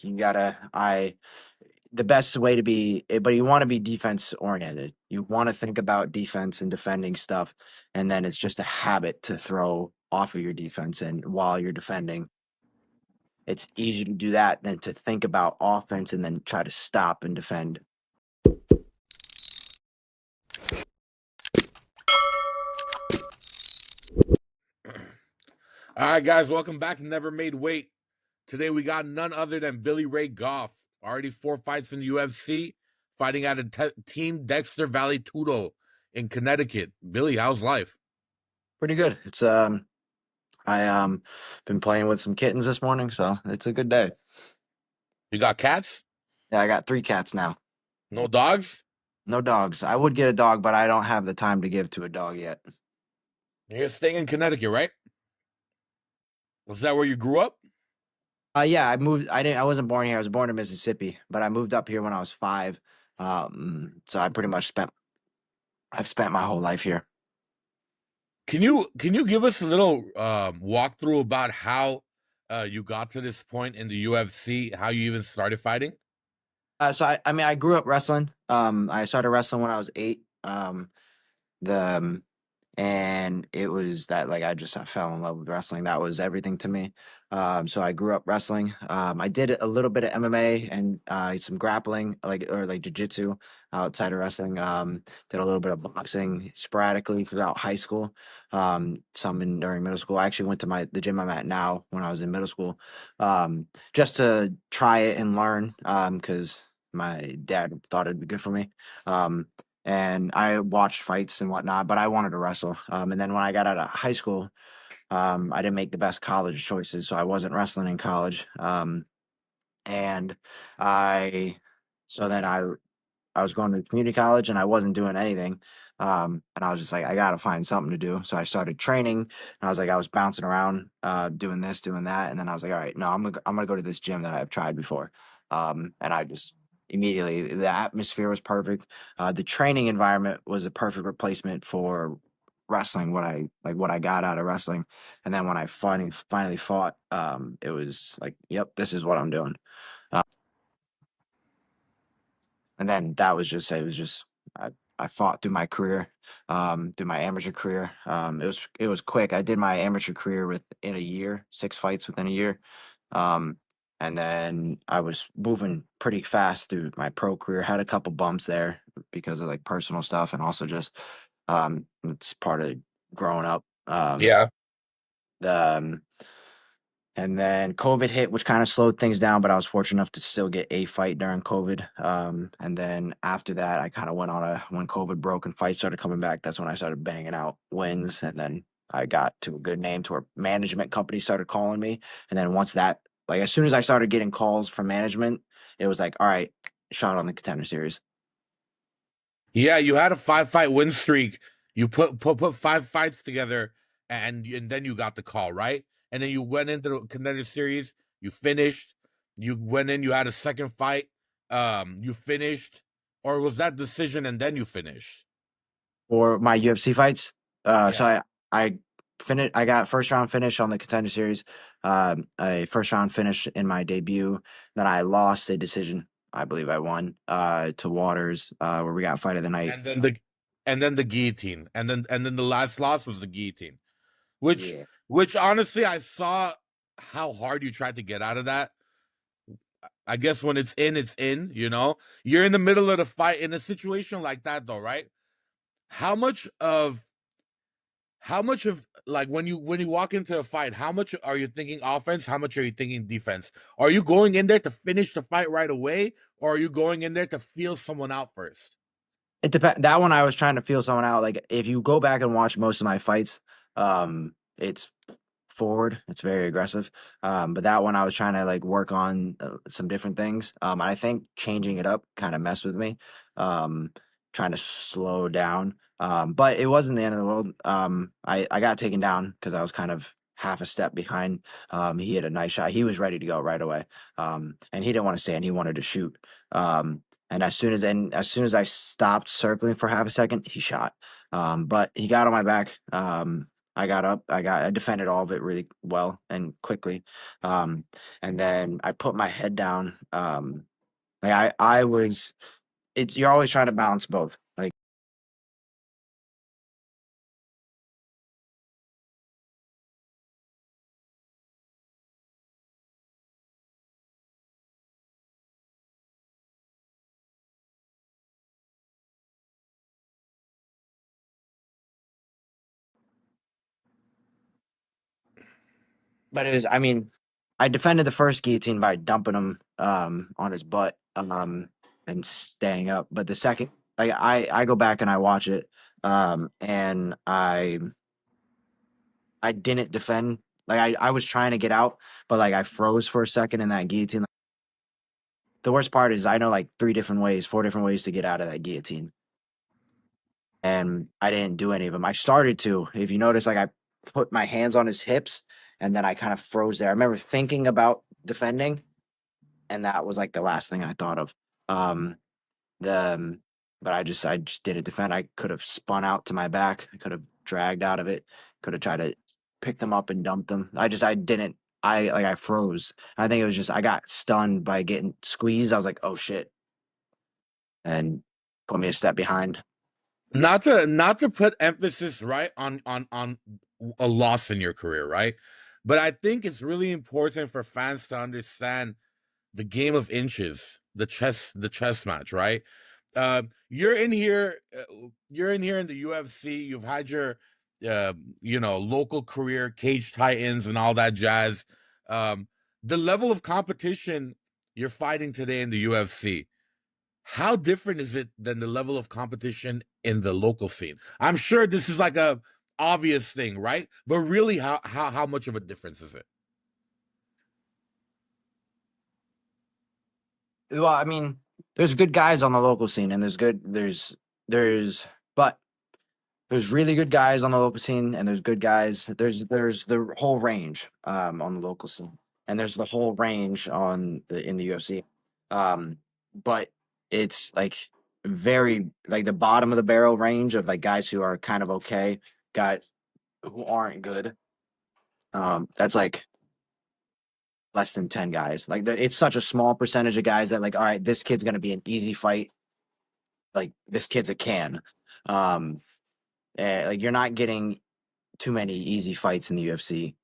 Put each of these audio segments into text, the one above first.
You gotta, the best way to be, but you want to be defense oriented. You want to think about defense and defending stuff, and then it's just a habit to throw off of your defense. And while you're defending, it's easier to do that than to think about offense and then try to stop and defend. All right, guys, welcome back to Never Made Weight. Today we got none other than Billy Ray Goff. Already 4 fights in the UFC, fighting at a Team Dexter Valley Tudo in Connecticut. Billy, how's life? Pretty good. It's I been playing with some kittens this morning, so it's a good day. You got cats? Yeah, I got 3 cats now. No dogs? No dogs. I would get a dog, but I don't have the time to give to a dog yet. You're staying in Connecticut, right? Was that where you grew up? Yeah, I moved. I wasn't born here. I was born in Mississippi, but I moved up here when I was 5. So I pretty much I've spent my whole life here. Can you give us a little walkthrough about how you got to this point in the UFC, how you even started fighting? I mean, I grew up wrestling. I started wrestling when I was 8. The and it was that, like, I fell in love with wrestling. That was everything to me. So I grew up wrestling. I did a little bit of MMA and some grappling, like jujitsu outside of wrestling. Did a little bit of boxing sporadically throughout high school. Some during middle school. I actually went to the gym I'm at now when I was in middle school, just to try it and learn. Because my dad thought it'd be good for me. Um, and I watched fights and whatnot, but I wanted to wrestle. And then when I got out of high school, I didn't make the best college choices, so I wasn't wrestling in college. And I, so then I was going to community college and I wasn't doing anything. And I was just like, I gotta find something to do. So I started training, and I was like, I was bouncing around, doing this, doing that, and then I was like, all right, no, I'm gonna go to this gym that I've tried before. And I just immediately, the atmosphere was perfect. The training environment was a perfect replacement for wrestling, what I got out of wrestling. And then when I finally fought, it was like, yep, this is what I'm doing. And then that was just it was just I fought through my career, through my amateur career. It was quick. I did my amateur career within a year, 6 fights within a year. Um, and then I was moving pretty fast through my pro career. Had a couple bumps there because of like personal stuff, and also just it's part of growing up. Yeah. The And then COVID hit, which kind of slowed things down, but I was fortunate enough to still get a fight during COVID. And then after that, I kind of went on when COVID broke and fights started coming back, that's when I started banging out wins. And then I got to a good name to where management companies started calling me. And then once that, like, as soon as I started getting calls from management, it was like, all right, shot on the Contender Series. Yeah, you had a 5 fight win streak. You put 5 fights together, and then you got the call, right? And then you went into the contender series. You finished. You went in. You had a second fight. You finished, or was that decision and then you finished? For my UFC fights. So Yeah. I got first round finish on the Contender Series, a first round finish in my debut. Then I lost a decision. I believe I won to Waters, where we got fight of the night. And then the guillotine, and then the last loss was the guillotine, which Yeah. which honestly I saw how hard you tried to get out of that. I guess when it's in, it's in. You're in the middle of the fight in a situation like that, though, right? How much of like when you walk into a fight, how much are you thinking offense? How much are you thinking defense? Are you going in there to finish the fight right away, or are you going in there to feel someone out first? It depends. That one I was trying to feel someone out. Like, if you go back and watch most of my fights, it's forward. It's very aggressive. But that one I was trying to like work on some different things. And I think changing it up kind of messed with me. Um, Trying to slow down. But it wasn't the end of the world. I got taken down because I was kind of half a step behind. He hit a nice shot. He was ready to go right away. And he didn't want to stand. He wanted to shoot. And as soon as I stopped circling for half a second, he shot. But he got on my back. I got up. I defended all of it really well and quickly. Um, and then I put my head down. Like I was. It's you're always trying to balance both. Like, but it was. I mean, I defended the first guillotine by dumping him on his butt and staying up. But the second, like I go back and I watch it and I didn't defend. Like I was trying to get out, but like I froze for a second in that guillotine. The worst part is I know like 4 different ways to get out of that guillotine, and I didn't do any of them. I started to. If you notice, like I put my hands on his hips, and then I kind of froze there. I remember thinking about defending, and that was like the last thing I thought of. Um, the but I just didn't defend. I could have spun out to my back. I could have dragged out of it. Could have tried to pick them up and dumped them. I didn't. I froze. I think it was just I got stunned by getting squeezed. I was like, oh shit, and put me a step behind. Not to put emphasis right on a loss in your career, right? But I think it's really important for fans to understand the game of inches, the chess match, right? You're in here, you're in here in the UFC. You've had your, uh, local career, Cage Titans, and all that jazz. Um, the level of competition you're fighting today in the UFC, how different is it than the level of competition in the local scene? I'm sure this is like a obvious thing, right? But really, how much of a difference is it? Well, I mean, there's good guys on the local scene, and there's but there's really good guys on the local scene, and there's good guys. There's the whole range on the local scene, and there's the whole range on the in the UFC. But it's like very like the bottom of the barrel range of like guys who are kind of okay, got who aren't good. That's like less than 10 guys. Like it's such a small percentage of guys that like, all right, this kid's gonna be an easy fight. Like this kid's a can. Um, like you're not getting too many easy fights in the UFC.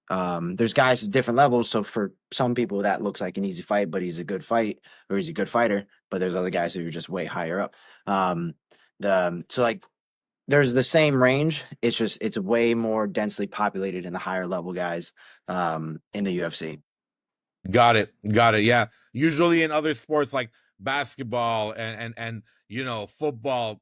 There's guys at different levels. So for some people, that looks like an easy fight, but he's a good fight or he's a good fighter. But there's other guys who are just way higher up. So like there's the same range. It's just it's way more densely populated in the higher level guys in the UFC. Got it. Got it. Yeah. Usually in other sports like basketball and football,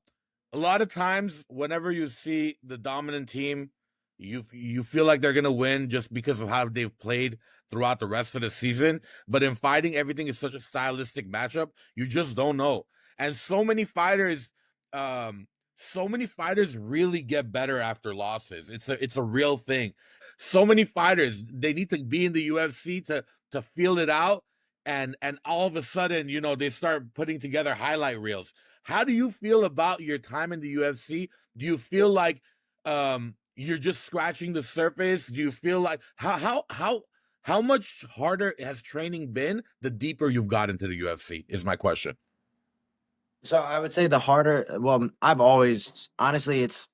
a lot of times whenever you see the dominant team, you feel like they're gonna win just because of how they've played throughout the rest of the season. But in fighting, everything is such a stylistic matchup, you just don't know. And um, so many fighters really get better after losses. It's a real thing. So many fighters, they need to be in the UFC to feel it out, and all of a sudden, they start putting together highlight reels. How do you feel about your time in the UFC? Do you feel like you're just scratching the surface? Do you feel like how much harder has training been the deeper you've got into the UFC is my question. So I would say the harder. Well, I've always honestly, it's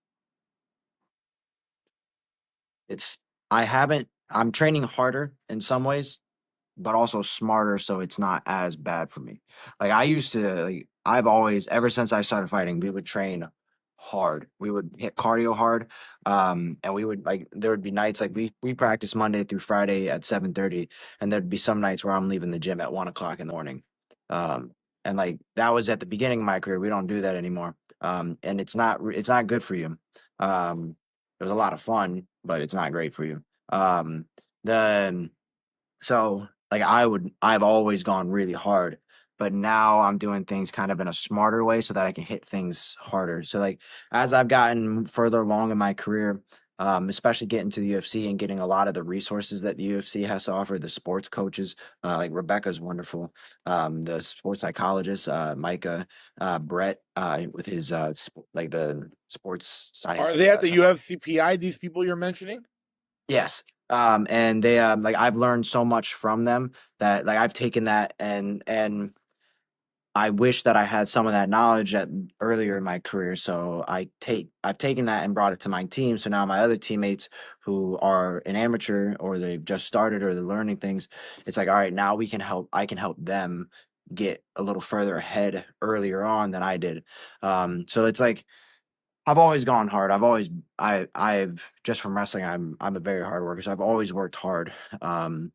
I haven't. I'm training harder in some ways, but also smarter so it's not as bad for me. Like I used to like I've always ever since I started fighting, we would train hard. We would hit cardio hard. And we would like there would be nights like we practice Monday through Friday at 7:30, and there'd be some nights where I'm leaving the gym at 1 o'clock in the morning. Um and like that was at the beginning of my career. We don't do that anymore. And it's not good for you. It was a lot of fun, but it's not great for you. The so, like, I've always gone really hard, but now I'm doing things kind of in a smarter way so that I can hit things harder. So, like, as I've gotten further along in my career, especially getting to the UFC and getting a lot of the resources that the UFC has to offer, the sports coaches, like Rebecca's wonderful, the sports psychologist, Micah, Brett, with his like the sports science. Are they at the UFCPI? These people you're mentioning? Yes. And they like I've learned so much from them that like I've taken that and I wish that I had some of that knowledge at earlier in my career. So I've taken that and brought it to my team. So now my other teammates who are an amateur or they've just started or they're learning things, it's like, all right, now I can help them get a little further ahead earlier on than I did. So it's like I've always gone hard. I've just from wrestling, I'm a very hard worker. So I've always worked hard. Um,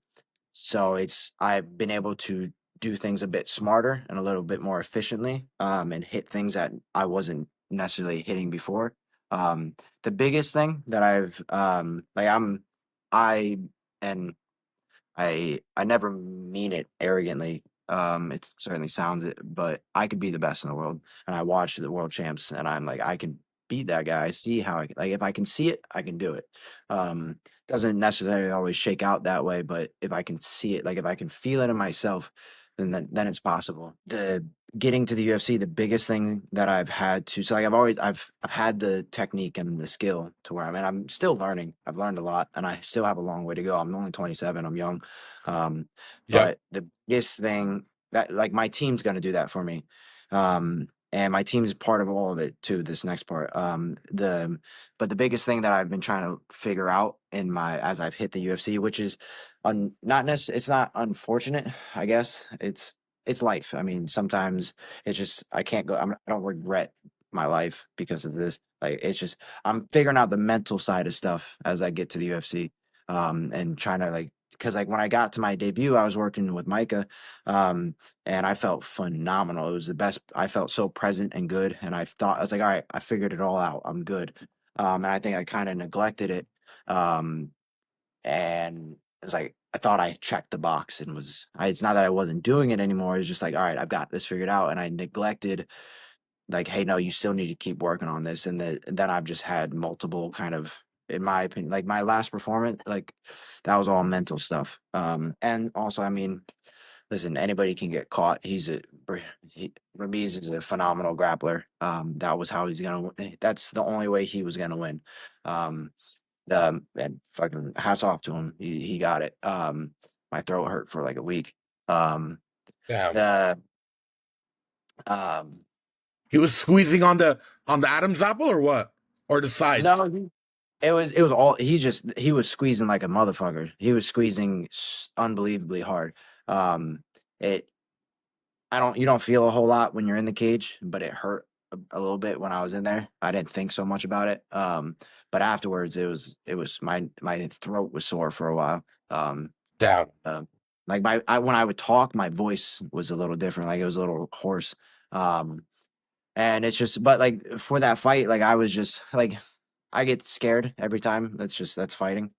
so I've been able to do things a bit smarter and a little bit more efficiently, and hit things that I wasn't necessarily hitting before. The biggest thing that I and I never mean it arrogantly. It certainly sounds it, but I could be the best in the world. And I watch the world champs, and I'm like, I can beat that guy. I see how like if I can see it, I can do it. Doesn't necessarily always shake out that way, but if I can see it, like if I can feel it in myself, then it's possible. The getting to the UFC, the biggest thing that I've had to so like I've had the technique and the skill to where I'm still learning. I've learned a lot, and I still have a long way to go. I'm only 27. I'm young. Um, Yep. but the biggest thing that like my team's gonna do that for me. And my team's part of all of it too, this next part. But the biggest thing that I've been trying to figure out in my as I've hit the UFC, which is not necessarily it's not unfortunate, I guess. It's life. I mean, sometimes it's just I can't go. I don't regret my life because of this. Like it's just I'm figuring out the mental side of stuff as I get to the UFC, and trying to like because like when I got to my debut, I was working with Micah, and I felt phenomenal. It was the best. I felt so present and good, and I was like, all right, I figured it all out. I'm good. And I think I kind of neglected it, um, and it's like I thought I checked the box and it's not that I wasn't doing it anymore. It's just like, all right, I've got this figured out, and I neglected like, hey, no, you still need to keep working on this. And then I've just had multiple kind of, in my opinion, like my last performance, like that was all mental stuff. And also, I mean, listen, anybody can get caught. Ramirez is a phenomenal grappler. That was how he's gonna. That's the only way he was gonna win. Um, and fucking hats off to him. He got it. My throat hurt for like a week. Um, Damn. the um, He was squeezing on the Adam's apple or what? Or the sides? no, it was all he was squeezing like a motherfucker. He was squeezing unbelievably hard. It I don't you don't feel a whole lot when you're in the cage, but it hurt a little bit when I was in there. I didn't think so much about it. But afterwards it was my throat was sore for a while. Damn. Uh, like when I would talk, my voice was a little different. Like it was a little hoarse. Um, and it's just but like for that fight, like I was just like I get scared every time. That's fighting.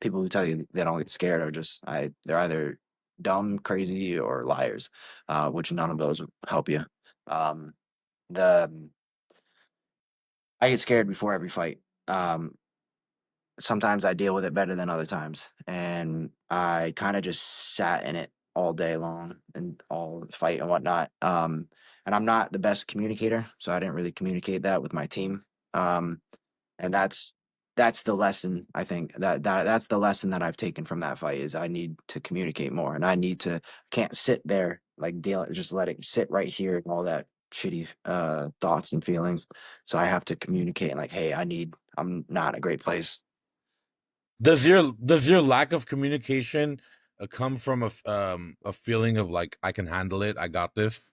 People who tell you they don't get scared are they're either dumb, crazy, or liars, which none of those help you. Um, the I get scared before every fight. Um, Sometimes I deal with it better than other times, and I kind of just sat in it all day long and all the fight and whatnot. And I'm not the best communicator, so I didn't really communicate that with my team. Um, and that's the lesson I think that's the lesson that I've taken from that fight is I need to communicate more and I need to can't sit there like deal just let it sit right here and all that shitty thoughts and feelings. So I have to communicate like, hey, I'm not in a great place. Does your lack of communication come from a feeling of like I can handle it, I got this?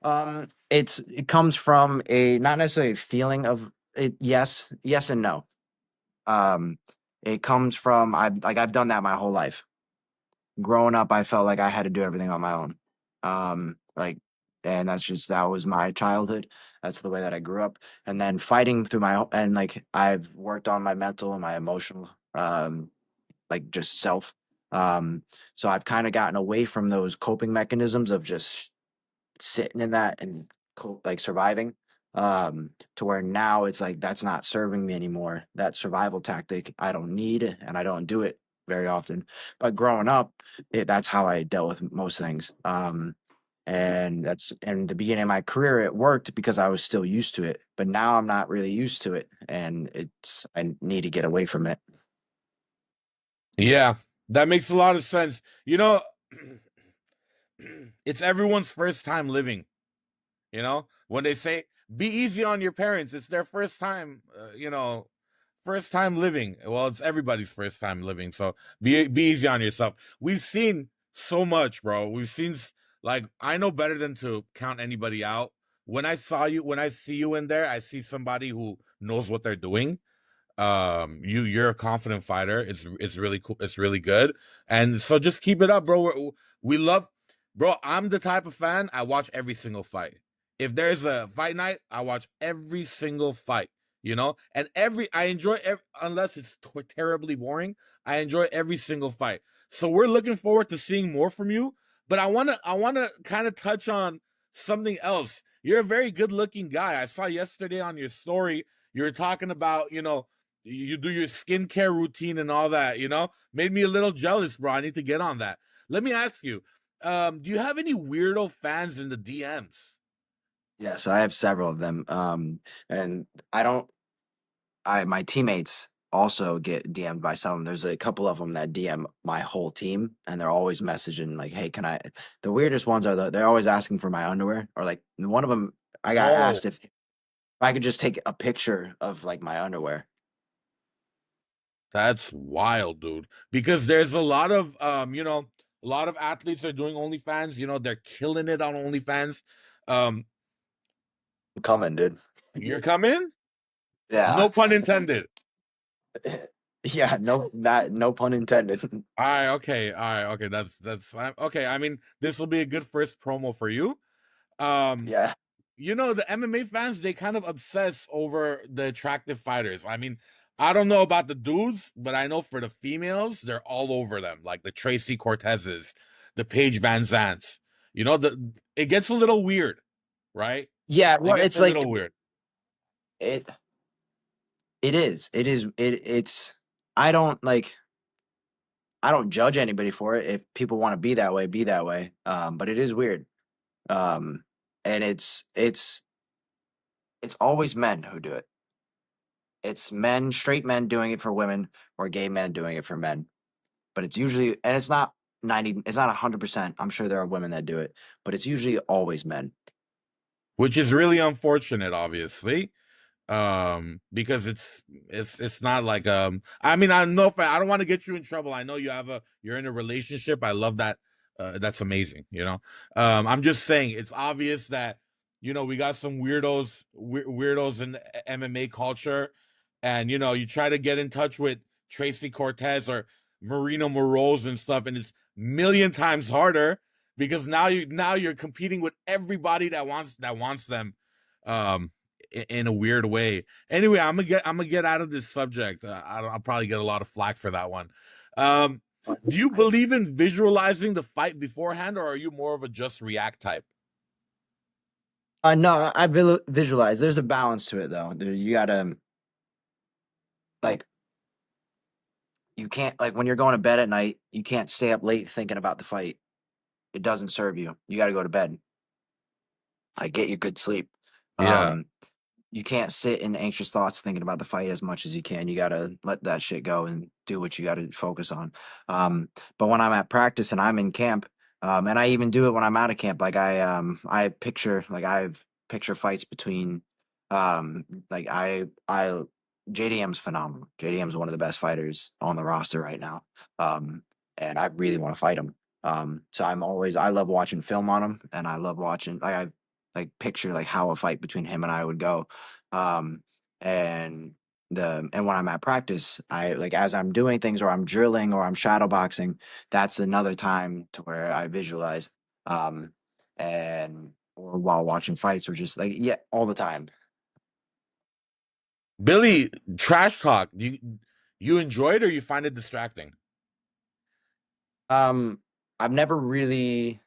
It comes from a not necessarily a feeling of it. Yes and no. Um, it comes from I've done that my whole life. Growing up, I felt like I had to do everything on my own. Like, and that was my childhood. That's the way that I grew up. And then fighting through and like I've worked on my mental and my emotional, like just self. Um, so I've kind of gotten away from those coping mechanisms of just sitting in that and like surviving to where now it's like that's not serving me anymore. That survival tactic I don't need and I don't do it very often. But growing up, that's how I dealt with most things. And that's in the beginning of my career it worked because I was still used to it, but now I'm not really used to it and I need to get away from it. Yeah, that makes a lot of sense. You know, it's everyone's first time living. You know, when they say be easy on your parents, it's their first time. First time living. Well, it's everybody's first time living. So be easy on yourself. We've seen so much, bro. Like I know better than to count anybody out. When I see you in there, I see somebody who knows what they're doing. You're a confident fighter. It's really cool. It's really good. And so just keep it up, bro. We love, bro. I'm the type of fan, I watch every single fight. If there's a fight night, I watch every single fight. And every I enjoy unless it's terribly boring. I enjoy every single fight. So we're looking forward to seeing more from you. But I wanna kind of touch on something else. You're a very good looking guy. I saw yesterday on your story you were talking about, you do your skincare routine and all that, made me a little jealous, bro. I need to get on that. Let me ask you, do you have any weirdo fans in the DMs? Yes, I have several of them. And I don't. My teammates also get DM'd by some of 'em. There's a couple of them that DM my whole team, and they're always messaging like, "Hey, can I?" The weirdest ones are they're always asking for my underwear, or like one of them, I got Oh, asked if I could just take a picture of like my underwear. that's wild, dude. Because there's a lot of athletes are doing OnlyFans. They're killing it on OnlyFans. Um, I'm coming, dude. you're coming? Yeah, No pun intended. yeah. No pun intended. All right, okay. That's okay. I mean, this will be a good first promo for you. Um, Yeah. the MMA fans, they kind of obsess over the attractive fighters. I mean, I don't know about the dudes, but I know for the females, they're all over them, like the Tracy Cortezes, the Paige Van Zants. It gets a little weird, right? Yeah, It well, gets it's a like little weird. it. It is. It is. It's. I don't like. I don't judge anybody for it. If people want to be that way, be that way. But it is weird. Um, and it's always men who do it. It's men, straight men doing it for women, or gay men doing it for men. But it's usually, and it's not 90. It's not 100%. I'm sure there are women that do it, but it's usually always men. Which is really unfortunate, obviously. Because it's not like I mean, I know if I don't want to get you in trouble. I know you're in a relationship. I love that. That's amazing. I'm just saying it's obvious that we got some weirdos in the MMA culture, and you try to get in touch with Tracy Cortez or Marino Moroz and stuff, and it's million times harder because now you're competing with everybody that wants them. Um, in a weird way. Anyway, I'm gonna get out of this subject. I'll probably get a lot of flack for that one. Um, do you believe in visualizing the fight beforehand, or are you more of a just react type? No, I visualize. There's a balance to it, though. You gotta like you can't like when you're going to bed at night. You can't stay up late thinking about the fight. It doesn't serve you. You got to go to bed. Like get your good sleep. Yeah. Um, you can't sit in anxious thoughts thinking about the fight as much as you can. You got to let that shit go and do what you got to focus on. But when I'm at practice and I'm in camp, and I even do it when I'm out of camp, like I picture like I've picture fights between, like I JDM's phenomenal. JDM's one of the best fighters on the roster right now. Um, and I really want to fight him. So I love watching film on him, and I love watching I like picture like how a fight between him and I would go. Um, and and when I'm at practice, I like as I'm doing things or I'm drilling or I'm shadow boxing, that's another time to where I visualize. Um, and or while watching fights or just like yeah, all the time. Billy, trash talk. You enjoy it or you find it distracting? Um, I've never really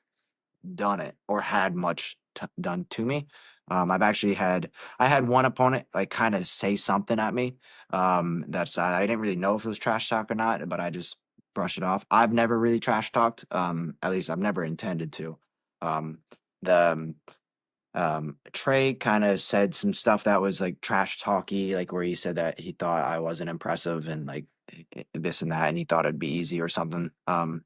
done it or had much done to me. I've actually I had one opponent like kind of say something at me. That's I didn't really know if it was trash talk or not, but I just brushed it off. I've never really trash talked. At least I've never intended to. Um, the Trey kind of said some stuff that was like trash talky, like where he said that he thought I wasn't impressive and like this and that, and he thought it'd be easy or something. Um,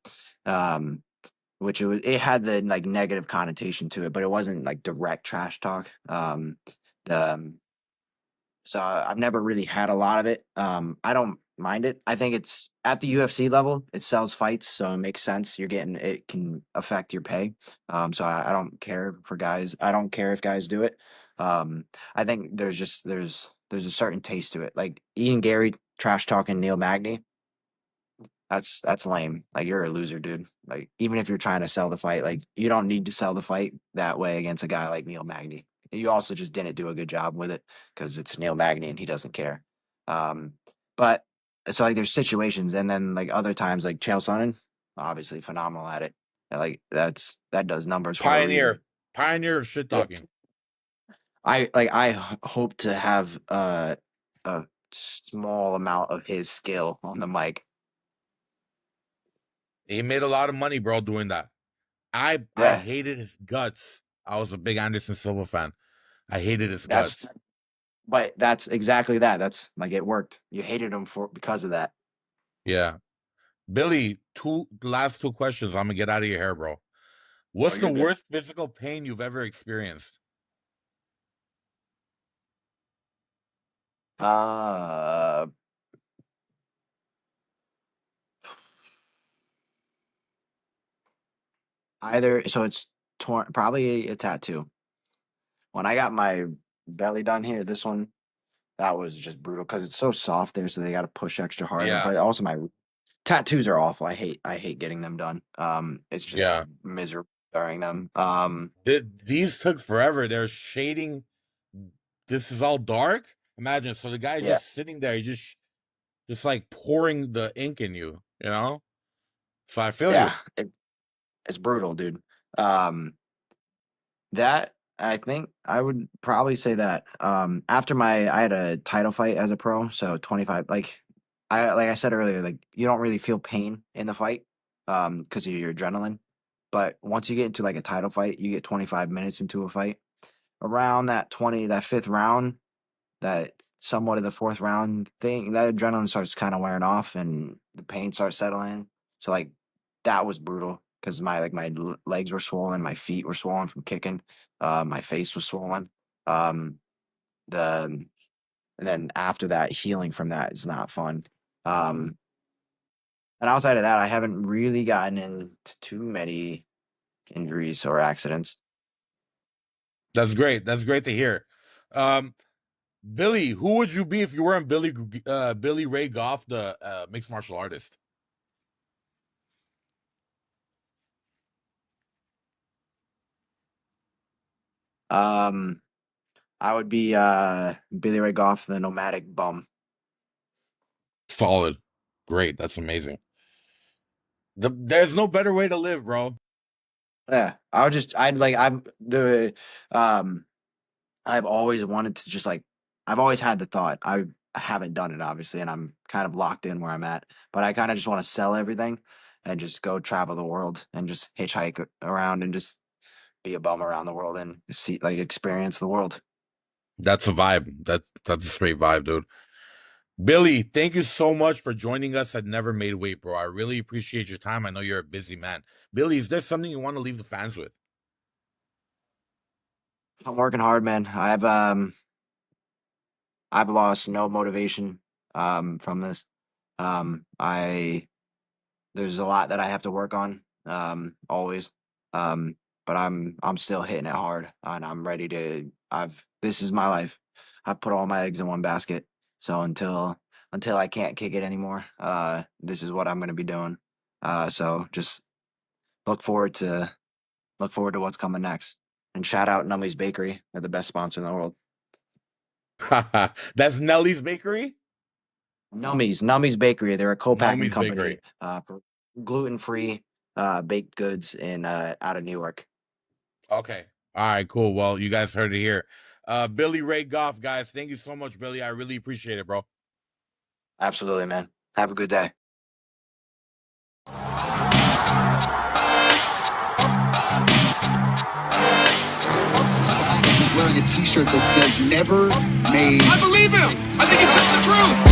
which it had the like negative connotation to it, but it wasn't like direct trash talk. The So I've never really had a lot of it. I don't mind it. I think it's at the UFC level, it sells fights, so it makes sense. It can affect your pay. So I don't care for guys. I don't care if guys do it. I think there's a certain taste to it. Like Ian Gary trash talking Neil Magny. That's lame. Like you're a loser, dude. Like even if you're trying to sell the fight, like you don't need to sell the fight that way against a guy like Neil Magny. You also just didn't do a good job with it because it's Neil Magny and he doesn't care. Um, but so like there's situations and then like other times like Chael Sonnen, obviously phenomenal at it. Like that does numbers for a reason. Pioneer of shit Yeah. talking. I hope to have a small amount of his skill on the mic. He made a lot of money, bro, doing that. I Yeah, hated his guts. I was a big Anderson Silva fan. I hated his that's guts. But that's exactly that. That's like it worked. You hated him because of that. Yeah. Billy, last two questions. I'm gonna get out of your hair, bro. Oh, What's the you're good. worst physical pain you've ever experienced? Uh, Either so it's torn. Probably a tattoo. When I got my belly done here, this one that was just brutal because it's so soft there, so they got to push extra hard. Yeah. But also my tattoos are awful. I hate getting them done. It's just Yeah. miserable during them. These took forever. They're shading. This is all dark. Imagine. So the guy's Yeah, just sitting there, just like pouring the ink in you, you know? So I feel you. yeah, it's brutal, dude. Um, That I think I would probably say that. After I had a title fight as a pro, so 25. Like I said earlier, like you don't really feel pain in the fight, because of your adrenaline. But once you get into like a title fight, you get 25 minutes into a fight. Around that fifth round, that somewhat of the fourth round thing, that adrenaline starts kind of wearing off and the pain starts settling. So like that was brutal because my legs were swollen, my feet were swollen from kicking, my face was swollen. Um, the and then after that, healing from that is not fun. Um, and outside of that, I haven't really gotten into too many injuries or accidents. That's great. That's great to hear. Um, Billy, who would you be if you weren't Billy Ray Goff, the mixed martial artist? Um, I would be Billy Ray Goff, the nomadic bum. Solid. Great. That's amazing. There's no better way to live, bro. Yeah, um, I've always wanted to just like, I've always had the thought. I haven't done it obviously, and I'm kind of locked in where I'm at. But I kind of just want to sell everything and just go travel the world and just hitchhike around and just be a bum around the world and experience the world. That's a vibe. That's a straight vibe, dude. Billy, thank you so much for joining us at Never Made Weight, bro. I really appreciate your time. I know you're a busy man. Billy, is there something you want to leave the fans with? I'm working hard, man. I've lost no motivation from this. I There's a lot that I have to work on, always. But I'm still hitting it hard, and I'm ready to. I've This is my life. I've put all my eggs in one basket. So until I can't kick it anymore, this is what I'm gonna be doing. So just look forward to what's coming next. And shout out Nummy's Bakery. They're the best sponsor in the world. That's Nelly's Bakery? Nummy's Bakery. They're a co-packing Nomi's Bakery. company for gluten-free baked goods in out of New York. Okay. All right, cool. Well, you guys heard it here. Billy Ray Goff, guys. Thank you so much, Billy. I really appreciate it, bro. Absolutely, man. Have a good day. Wearing a t-shirt that says never made. I believe him. I think he's telling the truth.